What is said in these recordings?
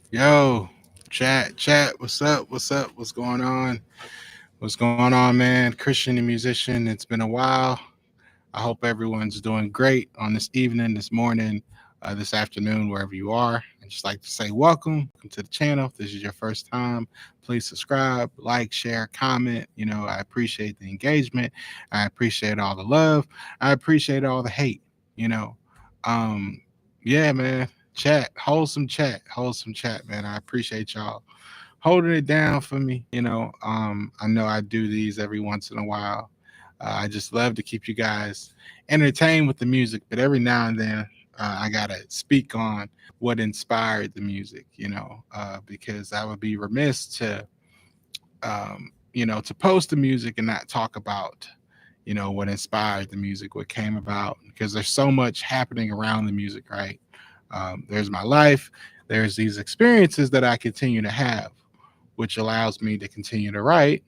Yo, chat. What's up? What's up? What's going on? What's going on, man? Christian and musician. It's been a while. I hope everyone's doing great on this evening, this morning, this afternoon, wherever you are. I just like to say welcome to the channel. If this is your first time, please subscribe, like, share, comment. I appreciate the engagement. I appreciate all the love. I appreciate all the hate. You know, um, yeah, man. Wholesome chat, man. I appreciate y'all holding it down for me. I know I do these every once in a while. I just love to keep you guys entertained with the music, but every now and then I gotta speak on what inspired the music. Because I would be remiss to post the music and not talk about what inspired the music, what came about, because there's so much happening around the music, right? There's my life, there's these experiences that I continue to have, which allows me to continue to write.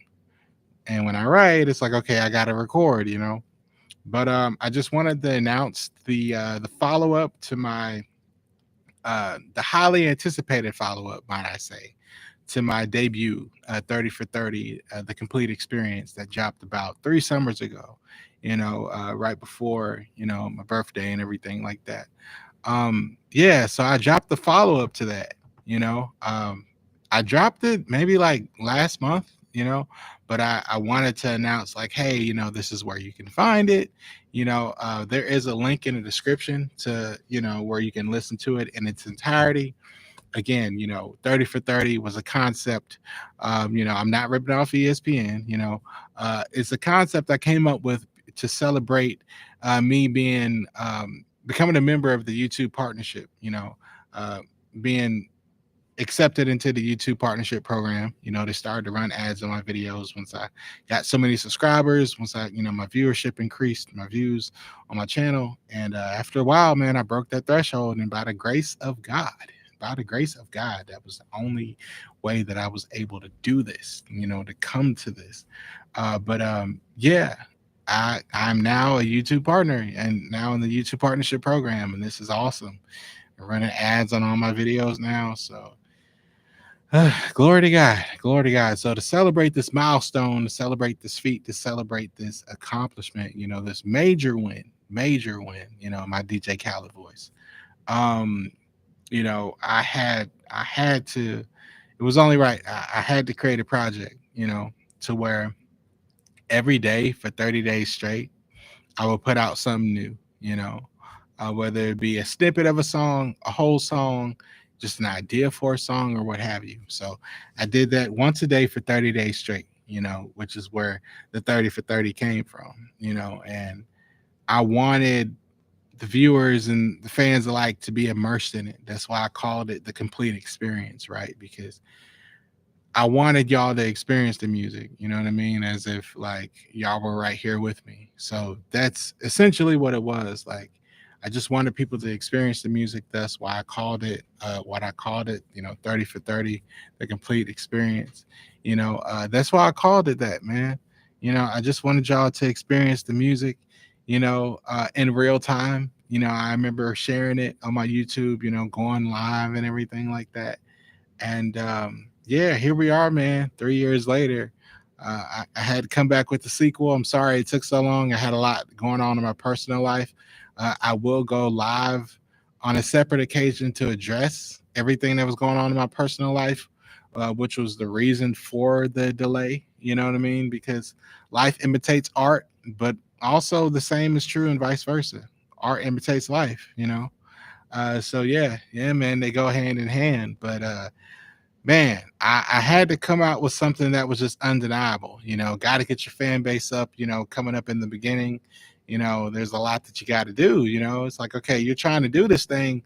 And when I write, it's like, okay, I got to record. But I just wanted to announce the follow up to my the highly anticipated follow up, might I say, to my debut, 30 for 30, the complete experience that dropped about 3 summers ago. Right before my birthday and everything like that. Yeah, so I dropped the follow up to that. you know um I dropped it maybe like last month, but I wanted to announce, like, hey, this is where you can find it. There is a link in the description to where you can listen to it in its entirety. Again, 30 for 30 was a concept. I'm not ripping off ESPN. It's a concept I came up with to celebrate me being becoming a member of the YouTube partnership. Uh, Being accepted into the YouTube partnership program. They started to run ads on my videos once I got so many subscribers, once my viewership increased, my views on my channel. And after a while, man, I broke that threshold. And by the grace of God, that was the only way that I was able to do this, to come to this. But yeah, I'm now a YouTube partner and now in the YouTube partnership program. And this is awesome. I'm running ads on all my videos now. So glory to God. Glory to God. So to celebrate this milestone, to celebrate this feat, to celebrate this accomplishment, this major win, my DJ Khaled voice. Um, I had to, it was only right. I had to create a project, to where every day for 30 days straight, I would put out something new, whether it be a snippet of a song, a whole song, just an idea for a song, or what have you. So I did that once a day for 30 days straight, which is where the 30 for 30 came from, and I wanted the viewers and the fans alike to be immersed in it. That's why I called it the complete experience, right? Because I wanted y'all to experience the music, you know what I mean? As if like y'all were right here with me. So that's essentially what it was. Like, I just wanted people to experience the music. That's why I called it what I called it, 30 for 30, the complete experience. That's why I called it that, man. I just wanted y'all to experience the music, in real time. I remember sharing it on my YouTube, going live and everything like that. And yeah, here we are, man. 3 years later, I had to come back with the sequel. I'm sorry it took so long. I had a lot going on in my personal life. I will go live on a separate occasion to address everything that was going on in my personal life, which was the reason for the delay. You know what I mean? Because life imitates art, but also the same is true and vice versa. Art imitates life, so yeah, man, they go hand in hand. But man, I had to come out with something that was just undeniable. Got to get your fan base up. Coming up in the beginning, there's a lot that you got to do. It's like, okay, you're trying to do this thing.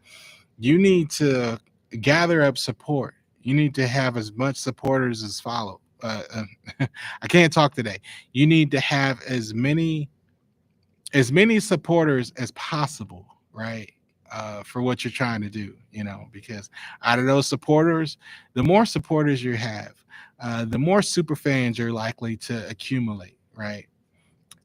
You need to gather up support. You need to have as much supporters as follow. I can't talk today. You need to have as many supporters as possible, right? For what you're trying to do, because out of those supporters, the more supporters you have, the more super fans you're likely to accumulate, right?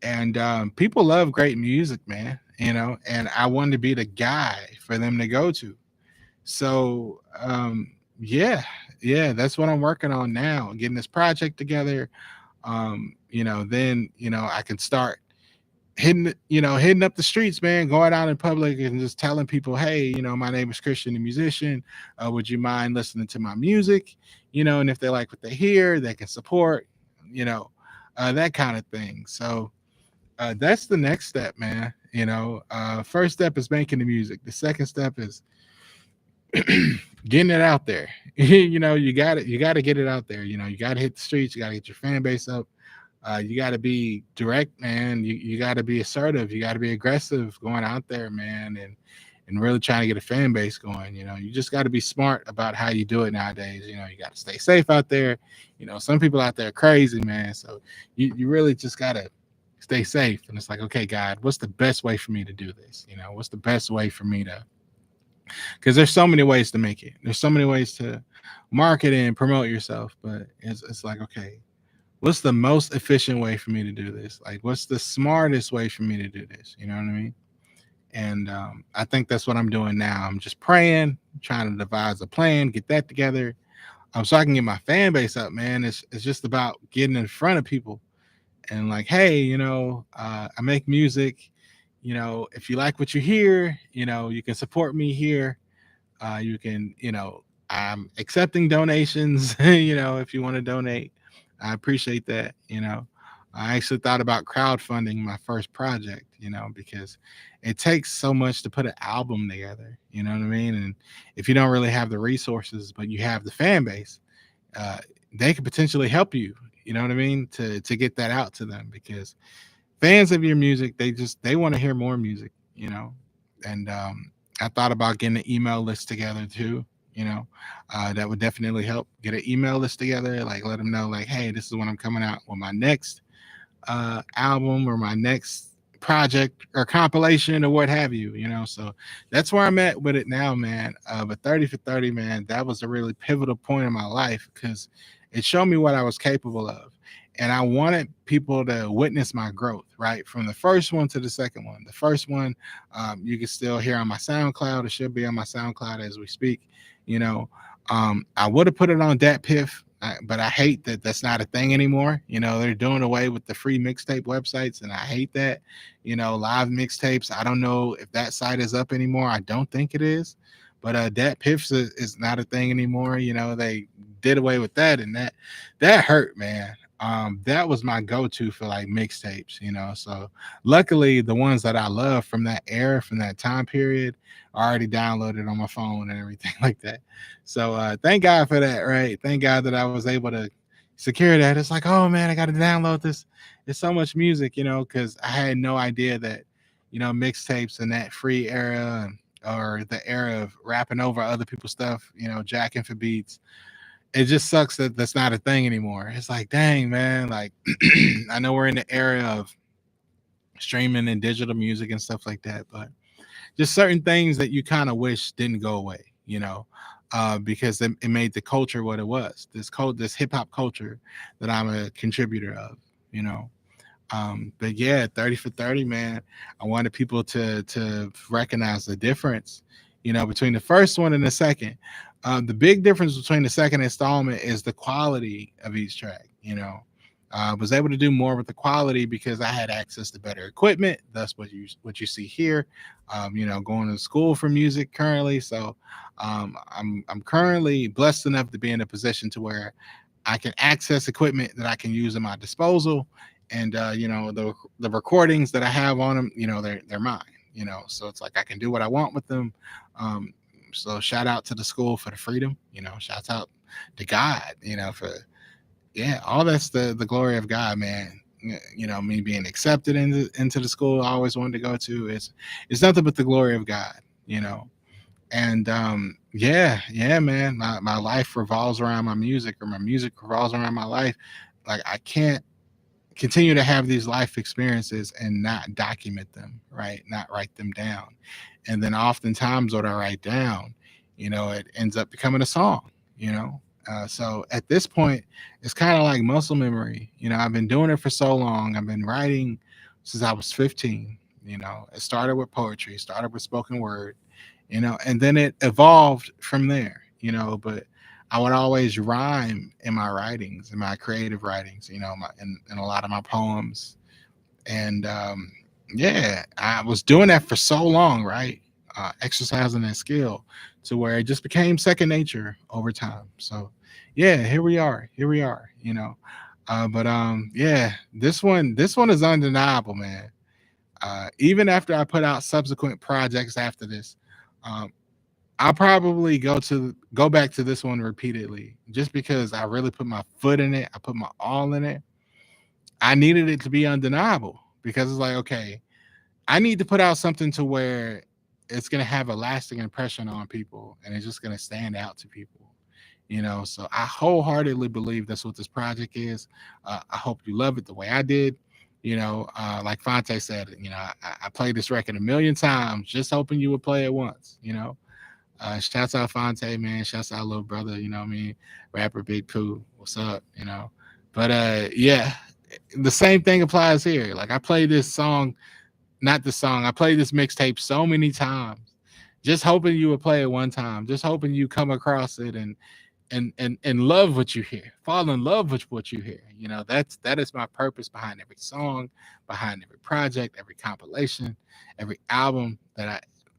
And people love great music, man, and I wanted to be the guy for them to go to. So Yeah, yeah, that's what I'm working on now, getting this project together. Then I can start hitting up the streets, man, going out in public and just telling people, hey, my name is Christian, the musician. Would you mind listening to my music? And if they like what they hear, they can support, you know, that kind of thing. So that's the next step, man. First step is making the music. The second step is getting it out there. You got to get it out there. You got to hit the streets. You got to get your fan base up. You got to be direct, man. You got to be assertive. You got to be aggressive going out there, man, and really trying to get a fan base going. You just got to be smart about how you do it nowadays. You got to stay safe out there. Some people out there are crazy, man. So you really just got to stay safe. And it's like, okay, God, what's the best way for me to do this? What's the best way for me to, because there's so many ways to make it. There's so many ways to market and promote yourself, but it's like, okay, what's the most efficient way for me to do this? Like, what's the smartest way for me to do this? You know what I mean? And I think that's what I'm doing now. I'm just praying, trying to devise a plan, get that together, so I can get my fan base up, man. It's just about getting in front of people and like, hey, I make music. If you like what you hear, you can support me here. You can, I'm accepting donations. If you want to donate, I appreciate that. I actually thought about crowdfunding my first project, because it takes so much to put an album together. You know what I mean? And if you don't really have the resources, but you have the fan base, uh, they could potentially help you. You know what I mean? To get that out to them, because fans of your music, they want to hear more music. And I thought about getting an email list together too. That would definitely help. Get an email list together, like let them know, like, hey, this is when I'm coming out with my next album or my next project or compilation or what have you. So that's where I'm at with it now, man. But 30 for 30, man, that was a really pivotal point in my life because it showed me what I was capable of. And I wanted people to witness my growth, right? From the first one to the second one. The first one, you can still hear on my SoundCloud. It should be on my SoundCloud as we speak. You know, I would have put it on Dat Piff, but I hate that that's not a thing anymore. They're doing away with the free mixtape websites, and I hate that. Live mixtapes. I don't know if that site is up anymore. I don't think it is. But Dat Piff is not a thing anymore. They did away with that, and that hurt, man. That was my go-to for like mixtapes. So luckily the ones that I love from that era, from that time period, are already downloaded on my phone and everything like that. So thank God for that, right? Thank God that I was able to secure that. It's like, oh man, I got to download this. It's so much music, because I had no idea that, mixtapes in that free era or the era of rapping over other people's stuff, jacking for beats. It just sucks that that's not a thing anymore. It's like, dang, man. Like, I know we're in the era of streaming and digital music and stuff like that, but just certain things that you kind of wish didn't go away, because it made the culture what it was. This hip hop culture that I'm a contributor of, you know. But yeah, 30 for 30, man. I wanted people to recognize the difference, between the first one and the second. The big difference between the second installment is the quality of each track. I was able to do more with the quality because I had access to better equipment. That's what you see here. Going to school for music currently, so I'm currently blessed enough to be in a position to where I can access equipment that I can use at my disposal, and the recordings that I have on them, they're mine. So it's like I can do what I want with them. So shout out to the school for the freedom. Shouts out to God. For yeah, all that's the glory of God, man. Me being accepted into the school I always wanted to go to. It's nothing but the glory of God. You know, and yeah, man. My life revolves around my music, or my music revolves around my life. Like I can't continue to have these life experiences and not document them, right? Not write them down. And then oftentimes what I write down, it ends up becoming a song, you know? So at this point, it's kind of like muscle memory. I've been doing it for so long. I've been writing since I was 15. It started with poetry, started with spoken word, and then it evolved from there, but I would always rhyme in my writings, in my creative writings, in a lot of my poems. And yeah, I was doing that for so long, right? Exercising that skill to where it just became second nature over time. So yeah, here we are. Here we are, but yeah, this one is undeniable, man. Even after I put out subsequent projects after this, um, I'll probably go back to this one repeatedly just because I really put my foot in it. I put my all in it. I needed it to be undeniable because it's like, okay, I need to put out something to where it's gonna have a lasting impression on people and it's just gonna stand out to people. So I wholeheartedly believe that's what this project is. I hope you love it the way I did. Like Fonte said, I played this record a million times, just hoping you would play it once. Shouts out Fonte, man. Shouts out little brother. You know what I mean? Rapper Big Pooh. What's up? But yeah, the same thing applies here. Like I played this song, not the song. I played this mixtape so many times, just hoping you would play it one time, just hoping you come across it and love what you hear, fall in love with what you hear. That is my purpose behind every song, behind every project, every compilation, every album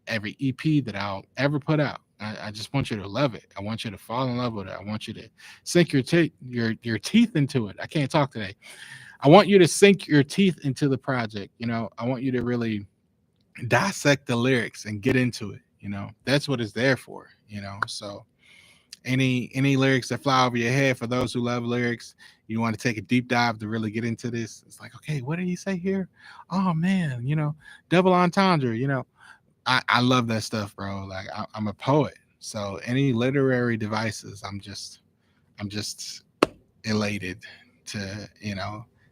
every EP that I'll ever put out. I just want you to love it. I want you to fall in love with it. I want you to sink your teeth into it. I can't talk today. I want you to sink your teeth into the project. I want you to really dissect the lyrics and get into it. That's what it's there for. So any lyrics that fly over your head, for those who love lyrics, you want to take a deep dive to really get into this. It's like, okay, what did he say here? Oh man, double entendre. I love that stuff, bro. Like I'm a poet, so any literary devices, I'm just elated to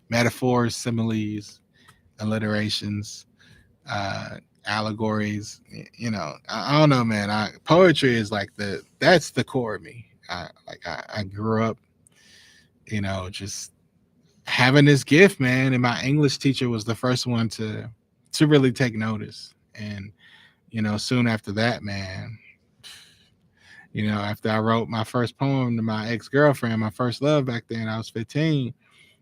metaphors, similes, alliterations, allegories. I don't know, man. Poetry is like that's the core of me. I grew up, just having this gift, man. And my English teacher was the first one to really take notice. And soon after that, man, after I wrote my first poem to my ex-girlfriend, my first love back then, I was 15.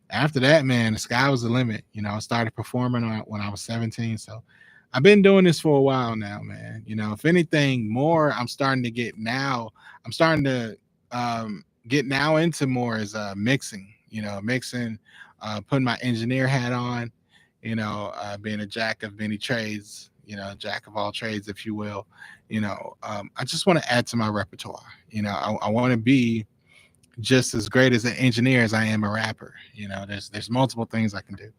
After that, man, the sky was the limit. I started performing when I was 17. So I've been doing this for a while now, man. If anything more, I'm starting to get now into more is mixing, mixing, putting my engineer hat on, being a jack of many trades, jack of all trades, if you will. I just want to add to my repertoire. I want to be just as great as an engineer as I am a rapper. There's multiple things I can do.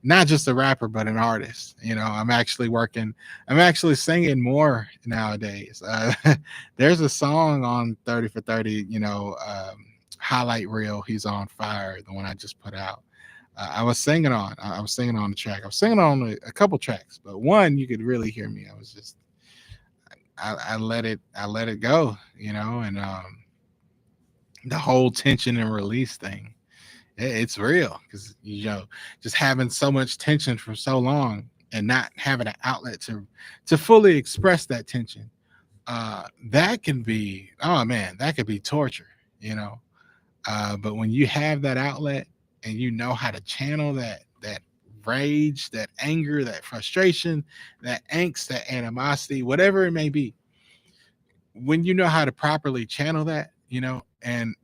Not just a rapper, but an artist. I'm actually singing more nowadays. There's a song on 30 for 30, highlight reel. He's on fire, the one I just put out. I was singing on the track. I was singing on a couple tracks, but one you could really hear me. I let it go, and the whole tension and release thing. It's real because just having so much tension for so long and not having an outlet to fully express that tension. That can be, oh man, that could be torture. But when you have that outlet and you know how to channel that rage, that anger, that frustration, that angst, that animosity, whatever it may be, when you know how to properly channel that, and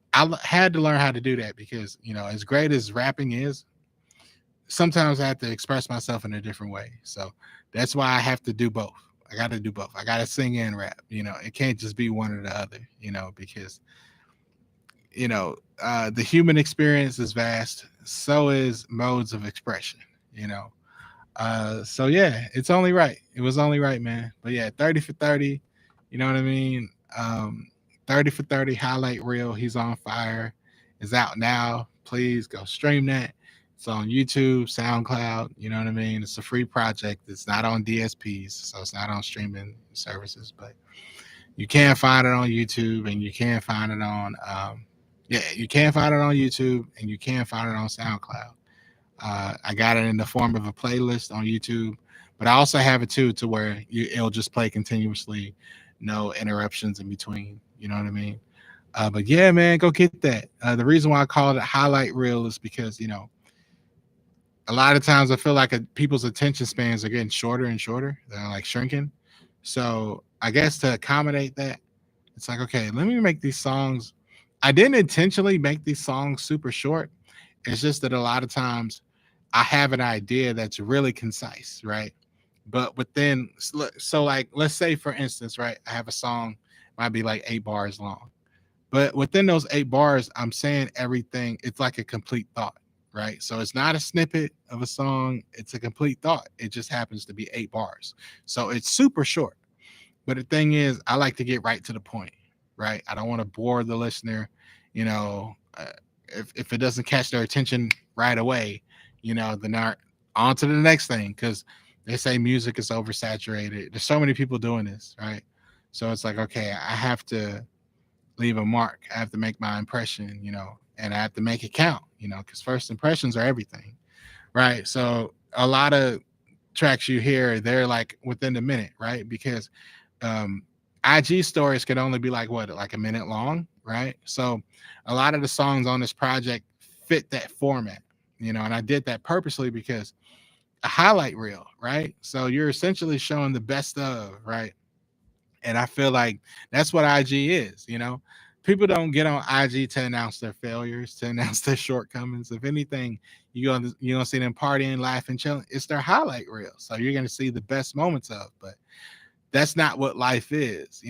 had to learn how to do that because, as great as rapping is, sometimes I have to express myself in a different way. So that's why I have to do both. I got to do both. I got to sing and rap. It can't just be one or the other, because, the human experience is vast. So is modes of expression, so yeah, it's only right. It was only right, man. But yeah, 30 for 30, you know what I mean? 30 for 30 highlight reel. He's on fire. Is out now. Please go stream that. It's on YouTube, SoundCloud. You know what I mean? It's a free project. It's not on DSPs, so it's not on streaming services, but you can find it on YouTube and you can find it on you can find it on YouTube and you can find it on SoundCloud. I got it in the form of a playlist on YouTube, but I also have it too to where it'll just play continuously, no interruptions in between. You know what I mean? But yeah, man, go get that. The reason why I call it a highlight reel is because, a lot of times I feel like people's attention spans are getting shorter and shorter. They're like shrinking. So I guess to accommodate that, it's like, okay, let me make these songs. I didn't intentionally make these songs super short. It's just that a lot of times I have an idea that's really concise, right? But within, so like, let's say for instance, right, I have a song, might be like 8 bars long, but within those 8 bars, I'm saying everything. It's like a complete thought, right? So it's not a snippet of a song, it's a complete thought. It just happens to be 8 bars. So it's super short. But the thing is, I like to get right to the point, right? I don't want to bore the listener, you know. If it doesn't catch their attention right away, then they're on to the next thing because they say music is oversaturated. There's so many people doing this, right? So it's like, okay, I have to leave a mark. I have to make my impression, and I have to make it count, because first impressions are everything, right? So a lot of tracks you hear, they're like within the minute, right? Because um, IG stories could only be like what, like a minute long, right? So a lot of the songs on this project fit that format, and I did that purposely because a highlight reel, right? So you're essentially showing the best of, right? And I feel like that's what IG is, People don't get on IG to announce their failures, to announce their shortcomings. If anything, you're gonna see them partying, laughing, chilling. It's their highlight reel. So you're gonna see the best moments of, but that's not what life is.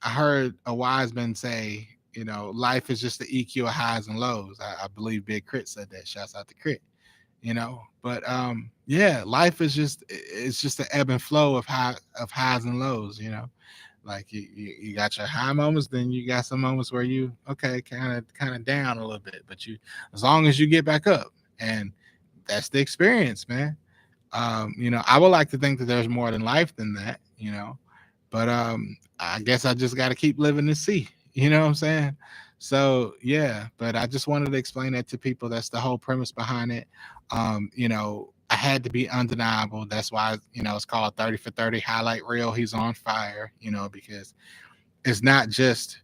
I heard a wise man say, life is just the EQ of highs and lows. I believe Big Crit said that. Shouts out to Crit. But yeah, life is just the ebb and flow of highs and lows. Like you got your high moments, then you got some moments where you okay, kind of down a little bit, but you as long as you get back up, and that's the experience, man. I would like to think that there's more than life than that, but I guess I just got to keep living to see, you know what I'm saying? So yeah, but I just wanted to explain that to people. That's the whole premise behind it. I had to be undeniable. That's why, it's called 30 for 30 highlight reel. He's on fire, because it's not just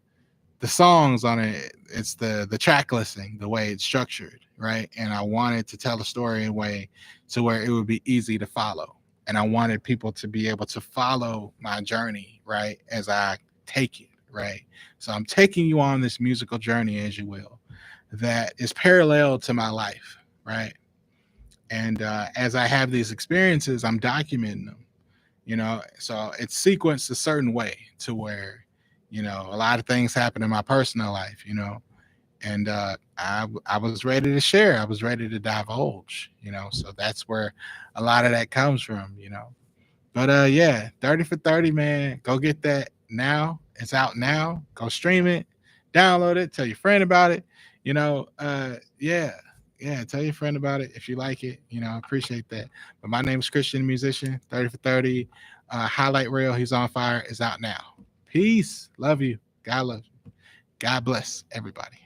the songs on it, it's the track listing, the way it's structured, right? And I wanted to tell the story in a way to where it would be easy to follow, and I wanted people to be able to follow my journey, right, as I take it, right? So I'm taking you on this musical journey, as you will, that is parallel to my life, right? And as I have these experiences, I'm documenting them, so it's sequenced a certain way to where, a lot of things happen in my personal life, and I was ready to share. I was ready to divulge, so that's where a lot of that comes from, But yeah, 30 for 30, man. Go get that now. It's out now. Go stream it, download it, tell your friend about it. Yeah. Yeah, tell your friend about it if you like it. I appreciate that. But my name is Christian Musician, 30 for 30. Highlight reel, he's on fire, is out now. Peace. Love you. God love you. God bless everybody.